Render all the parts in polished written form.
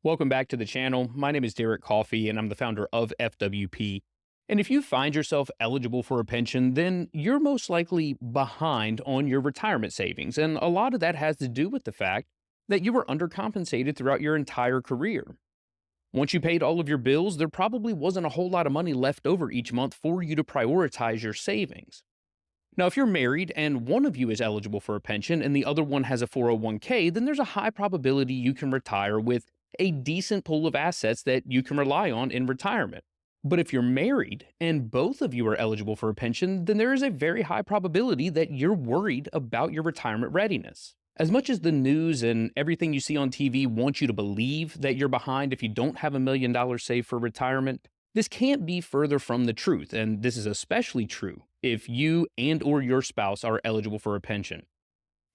Welcome back to the channel. My name is Derek Coffey, and I'm the founder of FWP. And if you find yourself eligible for a pension, then you're most likely behind on your retirement savings. And a lot of that has to do with the fact that you were undercompensated throughout your entire career. Once you paid all of your bills, there probably wasn't a whole lot of money left over each month for you to prioritize your savings. Now, if you're married and one of you is eligible for a pension and the other one has a 401k, then there's a high probability you can retire with a decent pool of assets that you can rely on in retirement. But if you're married and both of you are eligible for a pension, then there is a very high probability that you're worried about your retirement readiness. As much as the news and everything you see on TV want you to believe that you're behind if you don't have $1 million saved for retirement, this can't be further from the truth, and this is especially true if you and or your spouse are eligible for a pension.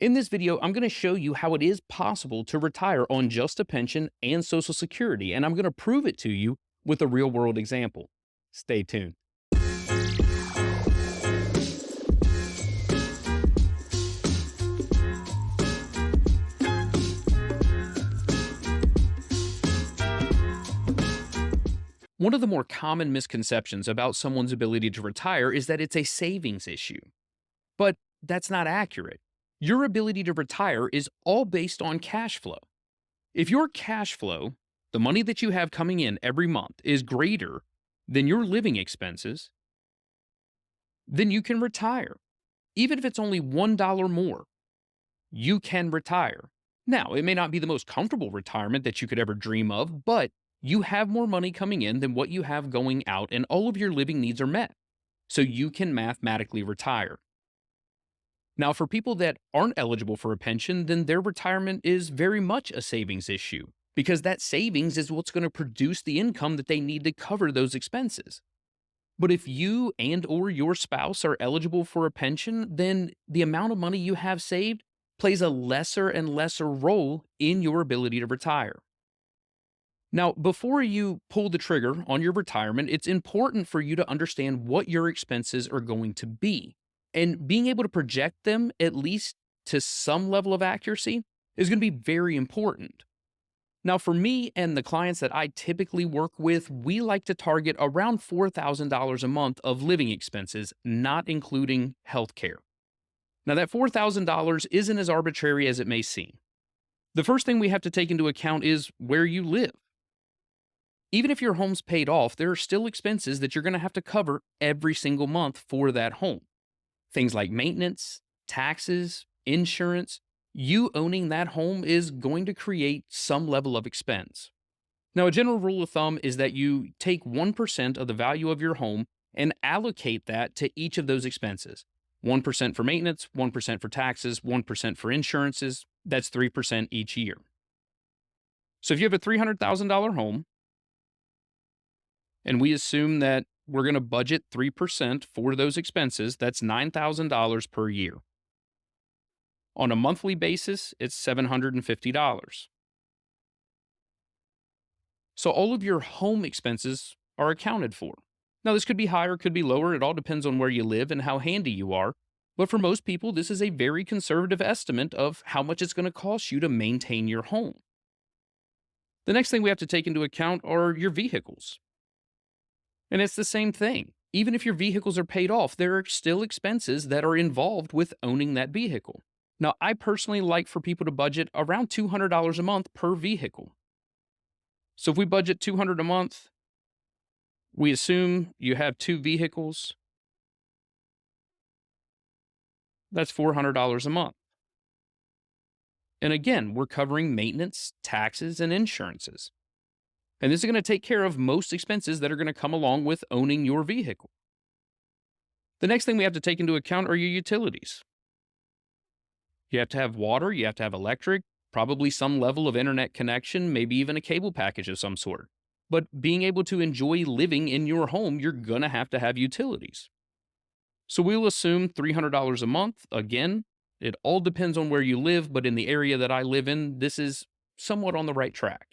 In this video, I'm going to show you how it is possible to retire on just a pension and Social Security, and I'm going to prove it to you with a real-world example. Stay tuned. One of the more common misconceptions about someone's ability to retire is that it's a savings issue. But that's not accurate. Your ability to retire is all based on cash flow. If your cash flow, the money that you have coming in every month, is greater than your living expenses, then you can retire. Even if it's only $1 more, you can retire. Now, it may not be the most comfortable retirement that you could ever dream of, but you have more money coming in than what you have going out, and all of your living needs are met. So you can mathematically retire. Now, for people that aren't eligible for a pension, then their retirement is very much a savings issue because that savings is what's going to produce the income that they need to cover those expenses. But if you and or your spouse are eligible for a pension, then the amount of money you have saved plays a lesser and lesser role in your ability to retire. Now, before you pull the trigger on your retirement, it's important for you to understand what your expenses are going to be. And being able to project them, at least to some level of accuracy, is going to be very important. Now, for me and the clients that I typically work with, we like to target around $4,000 a month of living expenses, not including healthcare. Now, that $4,000 isn't as arbitrary as it may seem. The first thing we have to take into account is where you live. Even if your home's paid off, there are still expenses that you're going to have to cover every single month for that home. Things like maintenance, taxes, insurance. You owning that home is going to create some level of expense. Now, a general rule of thumb is that you take 1% of the value of your home and allocate that to each of those expenses. 1% for maintenance, 1% for taxes, 1% for insurances. That's 3% each year. So if you have a $300,000 home, and we assume that we're going to budget 3% for those expenses, that's $9,000 per year. On a monthly basis, it's $750. So all of your home expenses are accounted for. Now, this could be higher, could be lower. It all depends on where you live and how handy you are. But for most people, this is a very conservative estimate of how much it's going to cost you to maintain your home. The next thing we have to take into account are your vehicles. And it's the same thing. Even if your vehicles are paid off, there are still expenses that are involved with owning that vehicle. Now, I personally like for people to budget around $200 a month per vehicle. So if we budget $200 a month, we assume you have two vehicles. That's $400 a month. And again, we're covering maintenance, taxes, and insurances. And this is going to take care of most expenses that are going to come along with owning your vehicle. The next thing we have to take into account are your utilities. You have to have water, you have to have electric, probably some level of internet connection, maybe even a cable package of some sort. But being able to enjoy living in your home, you're going to have utilities. So we'll assume $300 a month. Again, it all depends on where you live, but in the area that I live in, this is somewhat on the right track.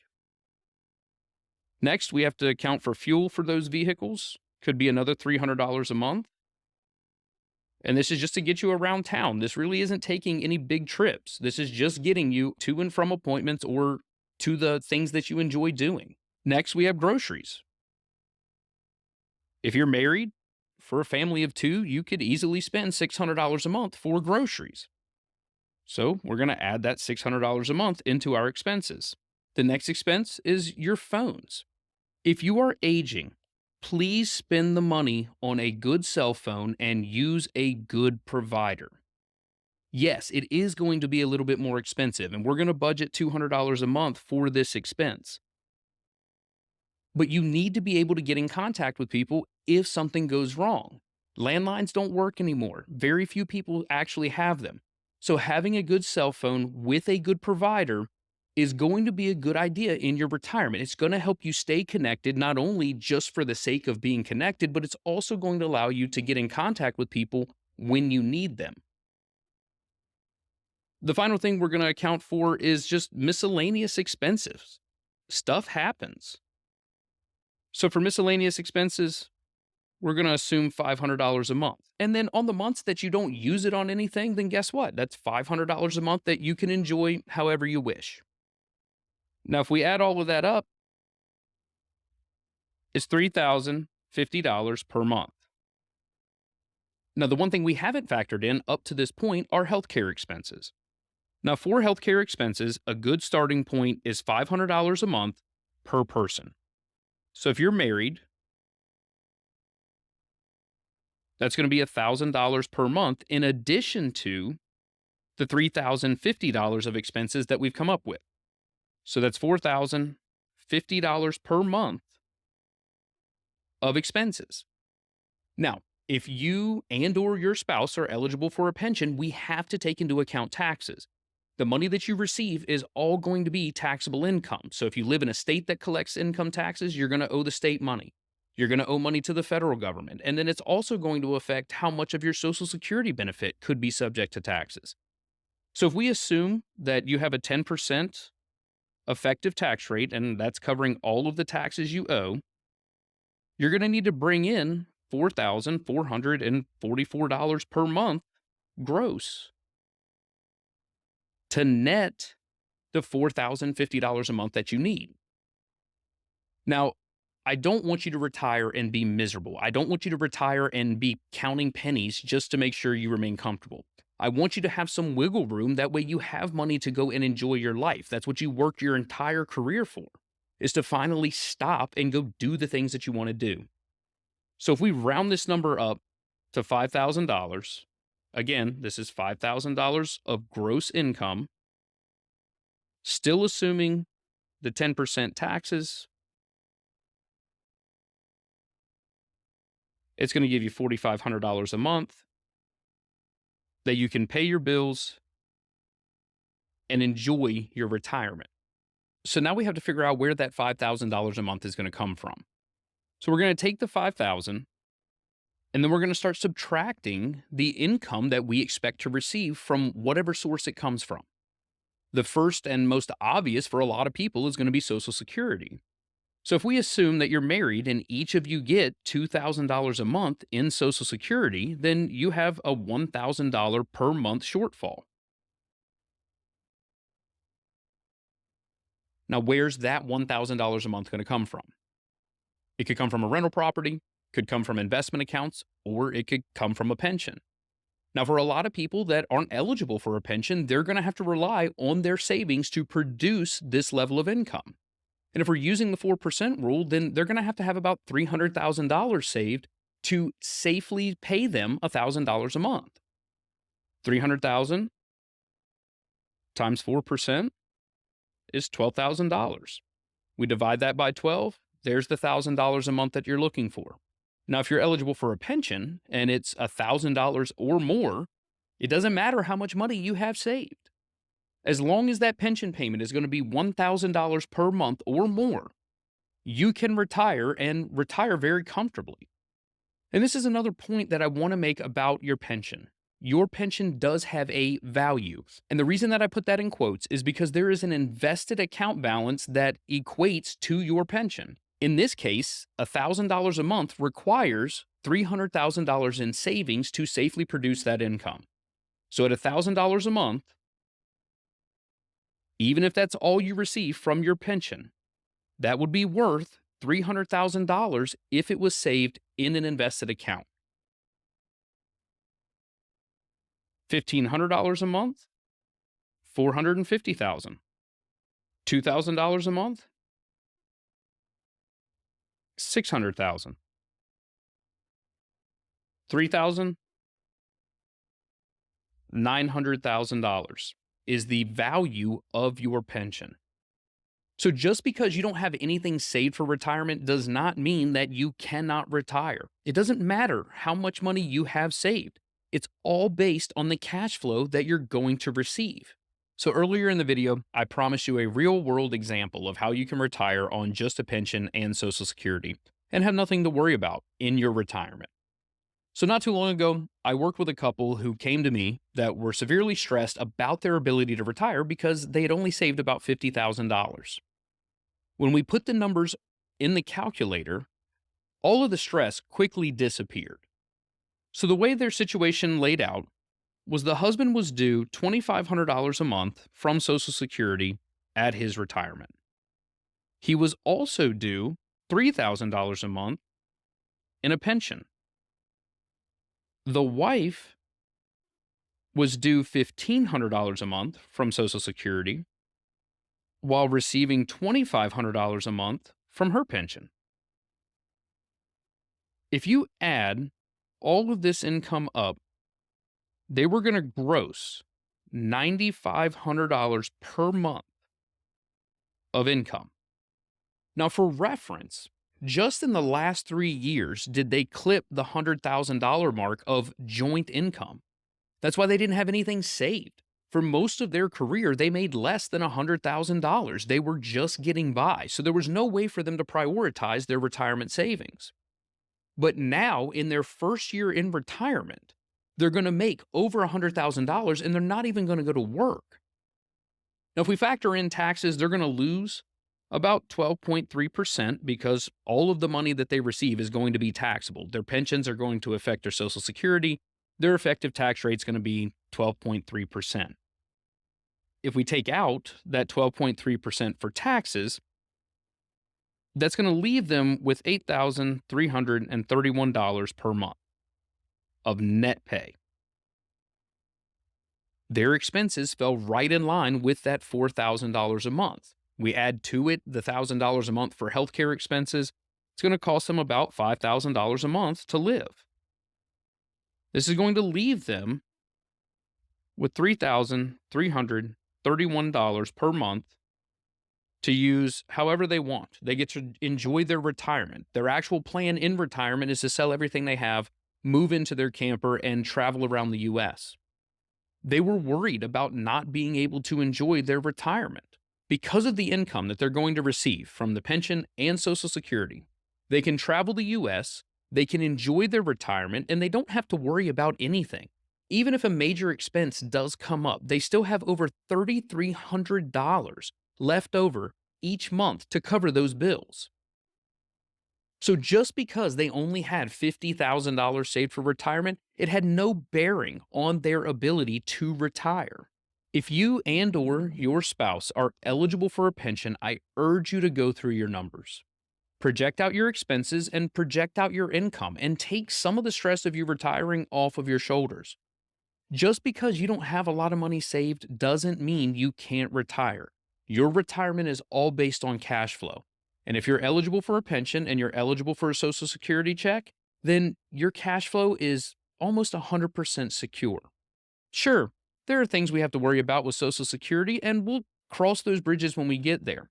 Next, we have to account for fuel for those vehicles. Could be another $300 a month. And this is just to get you around town. This really isn't taking any big trips. This is just getting you to and from appointments or to the things that you enjoy doing. Next, we have groceries. If you're married, for a family of two, you could easily spend $600 a month for groceries. So we're going to add that $600 a month into our expenses. The next expense is your phones. If you are aging, please spend the money on a good cell phone and use a good provider. Yes, it is going to be a little bit more expensive, and we're going to budget $200 a month for this expense. But you need to be able to get in contact with people if something goes wrong. Landlines don't work anymore. Very few people actually have them. So, having a good cell phone with a good provider is going to be a good idea in your retirement. It's going to help you stay connected, not only just for the sake of being connected, but it's also going to allow you to get in contact with people when you need them. The final thing we're going to account for is just miscellaneous expenses. Stuff happens. So for miscellaneous expenses, we're going to assume $500 a month. And then on the months that you don't use it on anything, then guess what? That's $500 a month that you can enjoy however you wish. Now, if we add all of that up, it's $3,050 per month. Now, the one thing we haven't factored in up to this point are healthcare expenses. Now, for healthcare expenses, a good starting point is $500 a month per person. So if you're married, that's going to be $1,000 per month in addition to the $3,050 of expenses that we've come up with. So that's $4,050 per month of expenses. Now, if you and or your spouse are eligible for a pension, we have to take into account taxes. The money that you receive is all going to be taxable income. So if you live in a state that collects income taxes, you're going to owe the state money. You're going to owe money to the federal government. And then it's also going to affect how much of your Social Security benefit could be subject to taxes. So if we assume that you have a 10% effective tax rate, and that's covering all of the taxes you owe, you're going to need to bring in $4,444 per month gross to net the $4,050 a month that you need. Now, I don't want you to retire and be miserable. I don't want you to retire and be counting pennies just to make sure you remain comfortable. I want you to have some wiggle room. That way you have money to go and enjoy your life. That's what you worked your entire career for, is to finally stop and go do the things that you want to do. So if we round this number up to $5,000, again, this is $5,000 of gross income, still assuming the 10% taxes, it's going to give you $4,500 a month that you can pay your bills and enjoy your retirement. So now we have to figure out where that $5,000 a month is going to come from. So we're going to take the $5,000 and then we're going to start subtracting the income that we expect to receive from whatever source it comes from. The first and most obvious for a lot of people is going to be Social Security. So if we assume that you're married and each of you get $2,000 a month in Social Security, then you have a $1,000 per month shortfall. Now, where's that $1,000 a month going to come from? It could come from a rental property, could come from investment accounts, or it could come from a pension. Now, for a lot of people that aren't eligible for a pension, they're going to have to rely on their savings to produce this level of income. And if we're using the 4% rule, then they're going to have about $300,000 saved to safely pay them $1,000 a month. $300,000 times 4% is $12,000. We divide that by 12, there's the $1,000 a month that you're looking for. Now, if you're eligible for a pension and it's $1,000 or more, it doesn't matter how much money you have saved. As long as that pension payment is going to be $1,000 per month or more, you can retire and retire very comfortably. And this is another point that I want to make about your pension. Your pension does have a value. And the reason that I put that in quotes is because there is an invested account balance that equates to your pension. In this case, $1,000 a month requires $300,000 in savings to safely produce that income. So at $1,000 a month, Even if that's all you receive from your pension, that would be worth $300,000 if it was saved in an invested account. $1,500 a month, 450,000. $2,000 a month, 600,000. 3,000, $900,000 is the value of your pension. So just because you don't have anything saved for retirement does not mean that you cannot retire. It doesn't matter how much money you have saved. It's all based on the cash flow that you're going to receive. So earlier in the video, I promised you a real world example of how you can retire on just a pension and Social Security and have nothing to worry about in your retirement. So, not too long ago, I worked with a couple who came to me that were severely stressed about their ability to retire because they had only saved about $50,000. When we put the numbers in the calculator, all of the stress quickly disappeared. So, the way their situation laid out was the husband was due $2,500 a month from Social Security at his retirement. He was also due $3,000 a month in a pension. The wife was due $1,500 a month from Social Security while receiving $2,500 a month from her pension. If you add all of this income up, they were going to gross $9,500 per month of income. Now, for reference, just in the last 3 years did they clip the $100,000 mark of joint income. That's why they didn't have anything saved. For most of their career, they made less than $100,000. They were just getting by, so there was no way for them to prioritize their retirement savings. But now, in their first year in retirement, they're going to make over $100,000 and they're not even going to go to work. Now, if we factor in taxes, they're going to lose about 12.3% because all of the money that they receive is going to be taxable. Their pensions are going to affect their Social Security. Their effective tax rate is going to be 12.3%. If we take out that 12.3% for taxes, that's going to leave them with $8,331 per month of net pay. Their expenses fell right in line with that $4,000 a month. We add to it the $1,000 a month for healthcare expenses. It's going to cost them about $5,000 a month to live. This is going to leave them with $3,331 per month to use however they want. They get to enjoy their retirement. Their actual plan in retirement is to sell everything they have, move into their camper, and travel around the U.S. They were worried about not being able to enjoy their retirement. Because of the income that they're going to receive from the pension and Social Security, they can travel the U.S., they can enjoy their retirement, and they don't have to worry about anything. Even if a major expense does come up, they still have over $3,300 left over each month to cover those bills. So just because they only had $50,000 saved for retirement, it had no bearing on their ability to retire. If you and/or your spouse are eligible for a pension, I urge you to go through your numbers. Project out your expenses and project out your income and take some of the stress of you retiring off of your shoulders. Just because you don't have a lot of money saved doesn't mean you can't retire. Your retirement is all based on cash flow. And if you're eligible for a pension and you're eligible for a Social Security check, then your cash flow is almost 100% secure. Sure, there are things we have to worry about with Social Security, and we'll cross those bridges when we get there.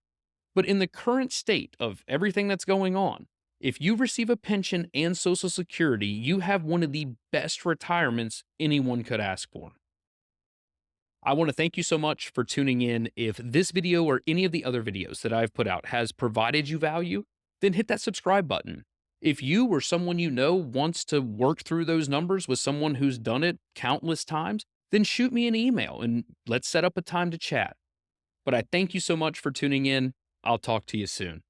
But in the current state of everything that's going on, if you receive a pension and Social Security, you have one of the best retirements anyone could ask for. I want to thank you so much for tuning in. If this video or any of the other videos that I've put out has provided you value, then hit that subscribe button. If you or someone you know wants to work through those numbers with someone who's done it countless times, then shoot me an email and let's set up a time to chat. But I thank you so much for tuning in. I'll talk to you soon.